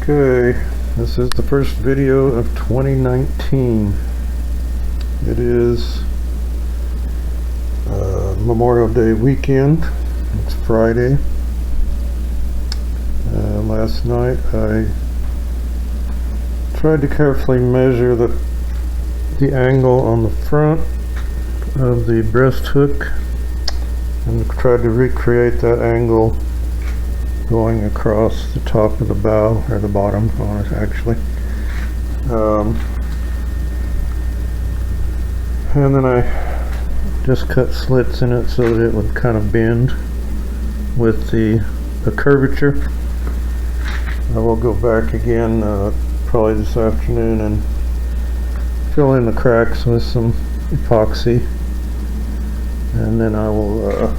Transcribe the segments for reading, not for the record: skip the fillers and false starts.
Okay, this is the first video of 2019. It is Memorial Day weekend. It's Friday. Last night I tried to carefully measure the angle on the front of the breast hook and tried to recreate that angle going across the top of the bow, or the bottom on it actually. And then I just cut slits in it so that it would kind of bend with the curvature. I will go back again probably this afternoon and fill in the cracks with some epoxy, and then I will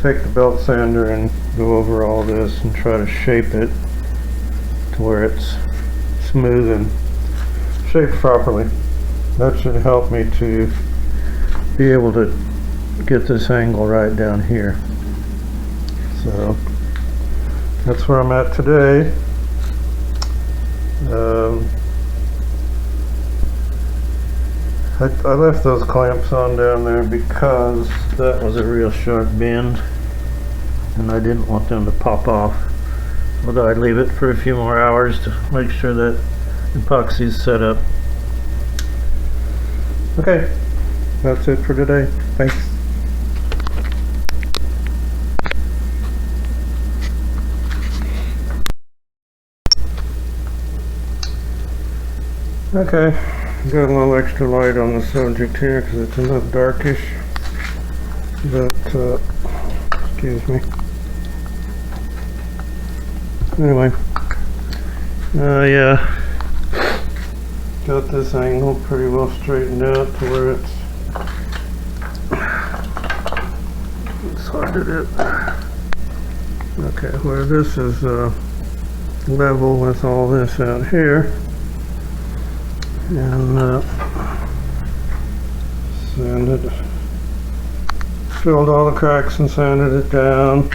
take the belt sander and go over all this and try to shape it to where it's smooth and shaped properly. That should help me to be able to get this angle right down here. So that's where I'm at today. I left those clamps on down there because that was a real sharp bend and I didn't want them to pop off. Although I'd leave it for a few more hours to make sure that epoxy's set up. Okay, that's it for today. Thanks. Okay, got a little extra light on the subject here because it's a little darkish, but excuse me. Anyway, yeah, got this angle pretty well straightened out to where it's hard to do. Okay, where this is level with all this out here, and sanded, filled all the cracks and sanded it down.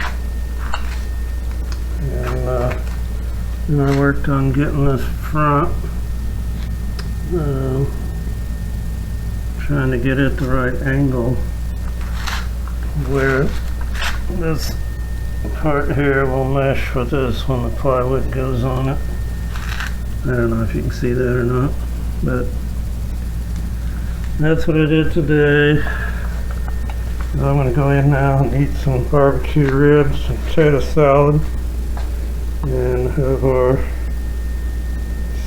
And I worked on getting this front, trying to get it the right angle where this part here will mesh with this when the plywood goes on it. I don't know if you can see that or not, but that's what I did today. I'm going to go in now and eat some barbecue ribs and potato salad and have our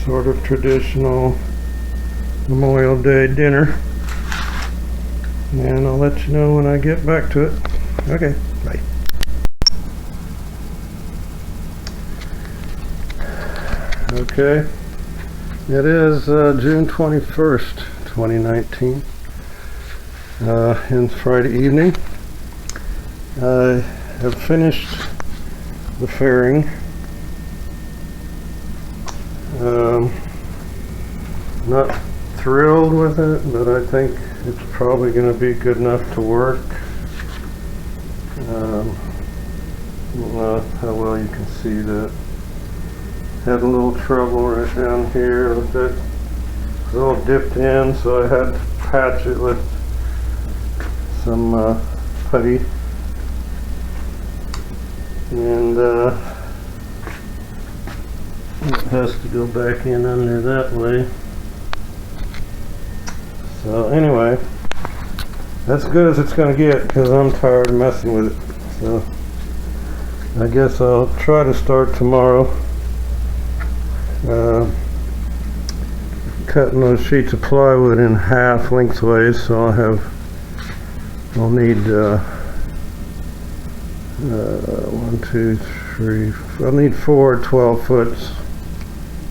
sort of traditional Memorial Day dinner, and I'll let you know when I get back to it. Okay, bye. Okay, it is June 21st, 2019, and Friday evening. I have finished the fairing. Not thrilled with it, but I think it's probably going to be good enough to work. I don't know how well you can see that. Had a little trouble right down here with it. It's a little dipped in, so I had to patch it with some putty. And it has to go back in under that way. So anyway, that's good as it's going to get because I'm tired of messing with it. So I guess I'll try to start tomorrow cutting those sheets of plywood in half lengthways, so I'll need 1, 2, 3, I'll need 4 12-foots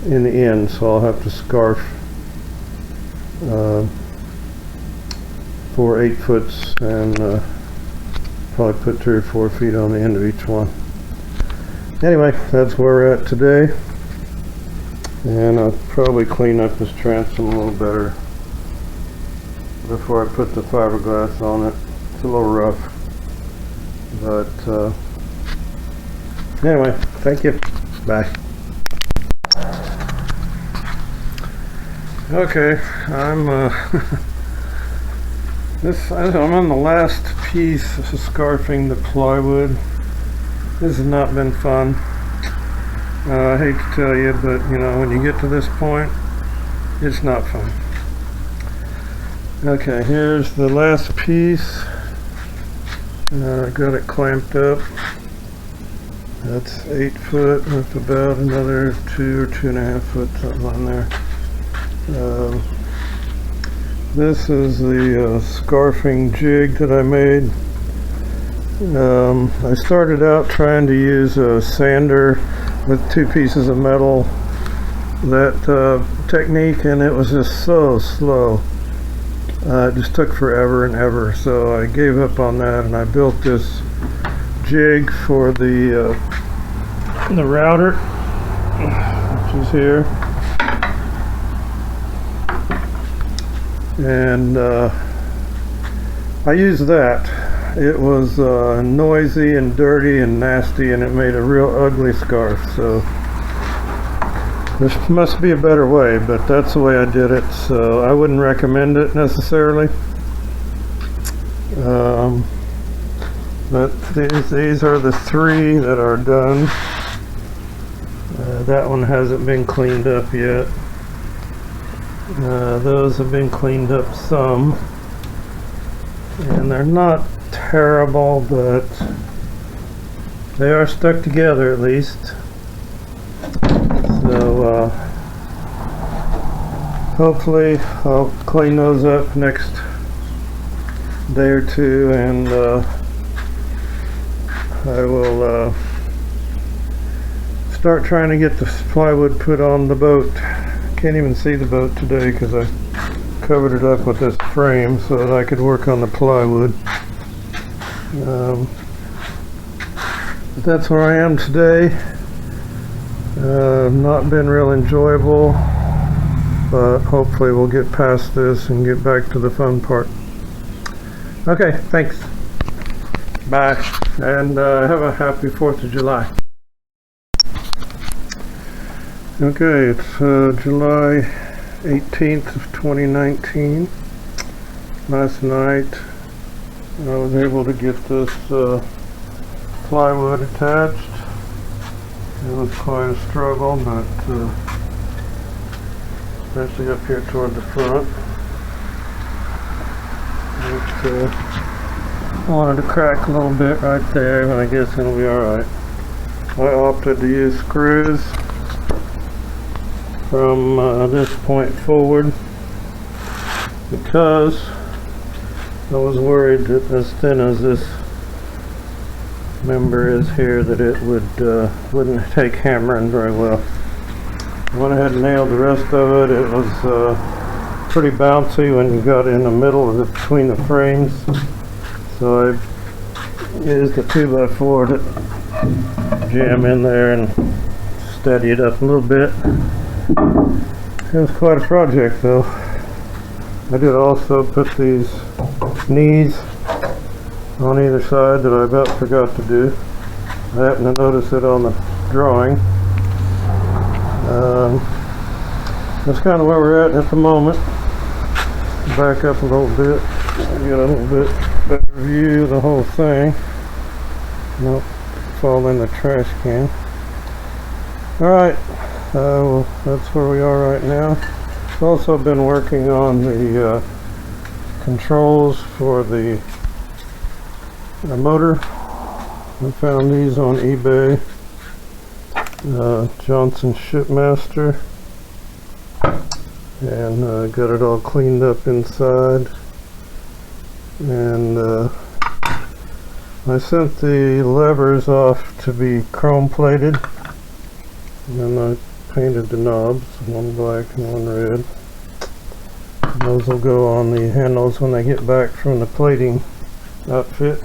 in the end, so I'll have to scarf 4 8-foots and probably put 3 or 4 feet on the end of each one. Anyway, that's where we're at today, and I'll probably clean up this transom a little better before I put the fiberglass on it. It's a little rough, but Anyway, thank you. Bye. Okay, I'm I'm on the last piece of scarfing the plywood. This has not been fun. I hate to tell you, but you know, when you get to this point, it's not fun. Okay, here's the last piece. I got it clamped up. That's 8 foot with about another 2 or 2.5 foot something on there. This is the scarfing jig that I made. I started out trying to use a sander with 2 pieces of metal, that technique, and it was just so slow. It just took forever and ever, so I gave up on that, and I built this jig for the router, which is here. And I used that. It was noisy and dirty and nasty, and it made a real ugly scarf. So there must be a better way, but that's the way I did it. So I wouldn't recommend it necessarily. But these are the 3 that are done. That one hasn't been cleaned up yet. Those have been cleaned up some, and they're not terrible, but they are stuck together at least. So hopefully I'll clean those up next day or 2, and I will start trying to get the plywood put on the boat. Can't even see the boat today because I covered it up with this frame so that I could work on the plywood. But that's where I am today. Not been real enjoyable, but hopefully we'll get past this and get back to the fun part. Okay, thanks. Bye, and have a happy 4th of July. Okay, it's July 18th of 2019. Last night I was able to get this plywood attached. It was quite a struggle, but especially up here toward the front. I wanted to crack a little bit right there, but I guess it'll be alright. I opted to use screws from this point forward because I was worried that as thin as this member is here, that it wouldn't take hammering very well. I went ahead and nailed the rest of it. It was pretty bouncy when you got in the middle of it between the frames, so I used a 2x4 to jam in there and steady it up a little bit. It was quite a project though. I did also put these knees on either side that I about forgot to do. I happened to notice it on the drawing. That's kind of where we're at the moment. Back up a little bit, get a little bit better view of the whole thing. Nope, fall in the trash can. Alright. Well, that's where we are right now. I've also been working on the controls for the motor. I found these on eBay. Johnson Shipmaster. And got it all cleaned up inside. And I sent the levers off to be chrome plated. And I painted the knobs, one black and one red. Those will go on the handles when I get back from the plating outfit.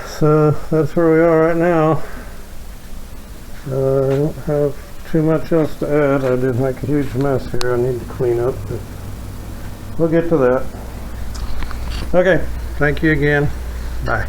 So that's where we are right now. I don't have too much else to add. I did make a huge mess here I need to clean up, but we'll get to that. Okay, thank you again. Bye.